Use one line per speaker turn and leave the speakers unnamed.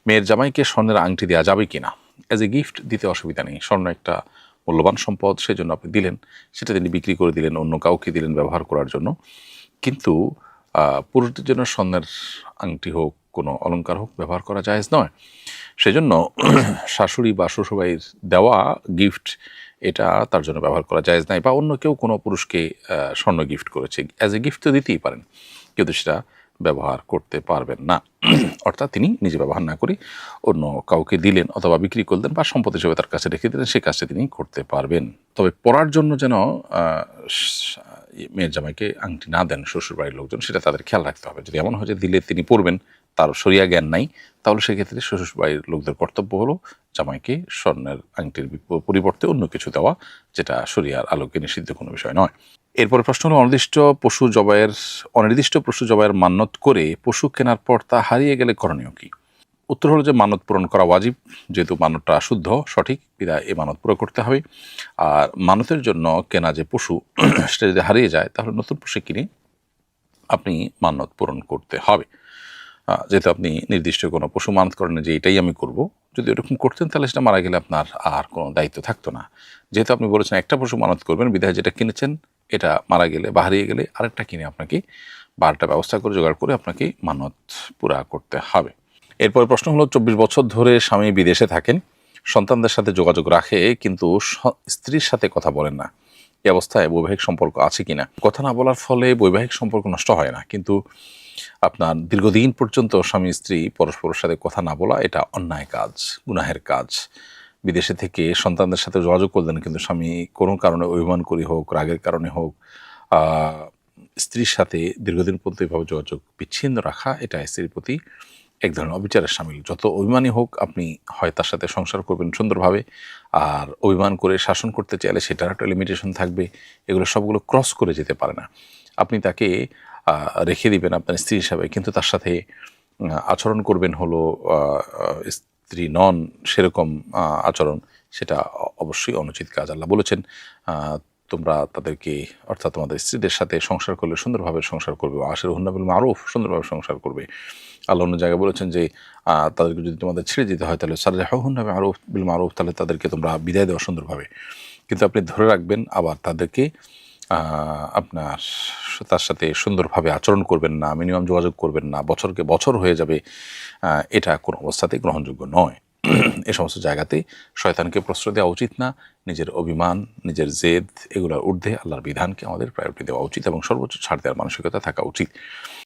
মেয়ের জামাইকে স্বর্ণের আংটি দেওয়া যাবে কিনা? অ্যাজ এ গিফট দিতে অসুবিধা নেই। স্বর্ণ একটা মূল্যবান সম্পদ, সেজন্য আপনি দিলেন, সেটা তিনি বিক্রি করে দিলেন, অন্য কাউকে দিলেন ব্যবহার করার জন্য। কিন্তু পুরুষদের জন্য স্বর্ণের আংটি হোক, কোনো অলংকার হোক ব্যবহার করা জায়েজ নয়। সেজন্য শাশুড়ি বা শ্বশুরবাড়ির দেওয়া গিফট এটা তার জন্য ব্যবহার করা জায়েজ নাই, বা অন্য কেউ কোনো পুরুষকে স্বর্ণ গিফট করেছে, অ্যাজ এ গিফট তো দিতেই পারেন, কিন্তু সেটা ব্যবহার করতে পারবেন না। অর্থাৎ তিনি নিজে ব্যবহার না করে অন্য কাউকে দিলেন অথবা বিক্রি করলেন বা সম্পদ হিসেবে তার কাছে রেখে দিলেন, সেই কাজটা তিনি করতে পারবেন। তবে পরার জন্য যেন মেয়ের জামাইকে আংটি না দেন শ্বশুরবাড়ির লোকজন, সেটা তাদের খেয়াল রাখতে হবে। যদি এমন হয় যে দিলে তিনি পরবেন, তার শরিয়া জ্ঞান নাই, তাহলে সেক্ষেত্রে শ্বশুরবাড়ির লোকদের কর্তব্য হলো জামাইকে স্বর্ণের আংটির পরিবর্তে অন্য কিছু দেওয়া, যেটা শরিয়ার আলোকে নিষিদ্ধ কোনো বিষয় নয়। এরপরে প্রশ্ন হলো, অনির্দিষ্ট পশু জবাইয়ের মান্যত করে পশু কেনার পর তা হারিয়ে গেলে করণীয় কি? উত্তর হলো যে মানত পূরণ করা ওয়াজিব, যেহেতু মানতটা শুদ্ধ সঠিক, বিধায় এই মানত পুরো করতে হবে। আর মানতের জন্য কেনা যে পশু সেটা যদি হারিয়ে যায়, তাহলে নতুন পশু কিনে আপনি মানত পূরণ করতে হবে। যেহেতু আপনি নির্দিষ্ট কোনো পশু মানত করেন যে এটাই আমি করব, যদি এরকম করতেন তাহলে সেটা মারা গেলে আপনার আর কোনো দায়িত্ব থাকতো না। যেহেতু আপনি বলেছেন একটা পশু মানত করবেন, বিধায় যেটা কিনেছেন এটা মারা গেলে বা হারিয়ে গেলে আরেকটা কিনে আপনাকে বারটা ব্যবস্থা করে জোগাড় করে আপনাকে মানত পুরা করতে হবে। এরপর প্রশ্ন হলো, 24 বছর ধরে স্বামী বিদেশে থাকেন, সন্তানদের সাথে যোগাযোগ রাখে কিন্তু স্ত্রীর সাথে কথা বলেন না, এই অবস্থায় বৈবাহিক সম্পর্ক আছে কিনা? কথা না বলার ফলে বৈবাহিক সম্পর্ক নষ্ট হয় না, কিন্তু আপনার দীর্ঘদিন পর্যন্ত স্বামী স্ত্রী পরস্পরের সাথে কথা না বলা এটা অন্যায় কাজ, গুনাহের কাজ। বিদেশে থেকে সন্তানদের সাথে যোগাযোগ করলেন, কিন্তু স্বামী কোনো কারণে অভিমান করি হোক, রাগের কারণে হোক, স্ত্রীর সাথে দীর্ঘদিন পর্যন্ত এইভাবে যোগাযোগ বিচ্ছিন্ন রাখা, এটা স্ত্রীর প্রতি এক ধরনের অবিচারের শামিল। যত অভিমানী হোক, আপনি হয় তার সাথে সংসার করবেন সুন্দরভাবে, আর অভিমান করে শাসন করতে চাইলে সেটার একটা লিমিটেশন থাকবে। এগুলো সবগুলো ক্রস করে যেতে পারে না। আপনি তাকে রেখে দিবেন আপনার স্ত্রী হিসাবে, কিন্তু তার সাথে আচরণ করবেন হলো স্ত্রী নন সেরকম আচরণ, সেটা অবশ্যই অনুচিত কাজ। আল্লাহ বলেছেন, তোমরা তাদেরকে, অর্থাৎ তোমাদের স্ত্রীদের সাথে সংসার করলে সুন্দরভাবে সংসার করবে, আশিরুহুন্না বিল মারুফ, সুন্দরভাবে সংসার করবে। আল্লাহ অন্য জায়গায় বলেছেন যে তাদেরকে যদি তোমাদের ছেড়ে দিতে হয় তাহলে সাররিহুন্না বিল মারুফ, তাহলে তাদেরকে তোমরা বিদায় দেওয়া সুন্দরভাবে। কিন্তু আপনি ধরে রাখবেন, আবার তাদেরকে আপনার তার সাথে সুন্দরভাবে আচরণ করবেন না, মিনিমাম যোগাযোগ করবেন না, বছরকে বছর হয়ে যাবে, এটা কোনো অবস্থাতেই গ্রহণযোগ্য নয়। এ সমস্ত জায়গাতে শয়তানকে প্রশ্রয় দেওয়া উচিত না। নিজের অভিমান, নিজের জেদ, এগুলোর ঊর্ধ্বে আল্লাহর বিধানকে আমাদের প্রায়োরিটি দেওয়া উচিত এবং সর্বোচ্চ ছাড় দেওয়ার মানসিকতা থাকা উচিত।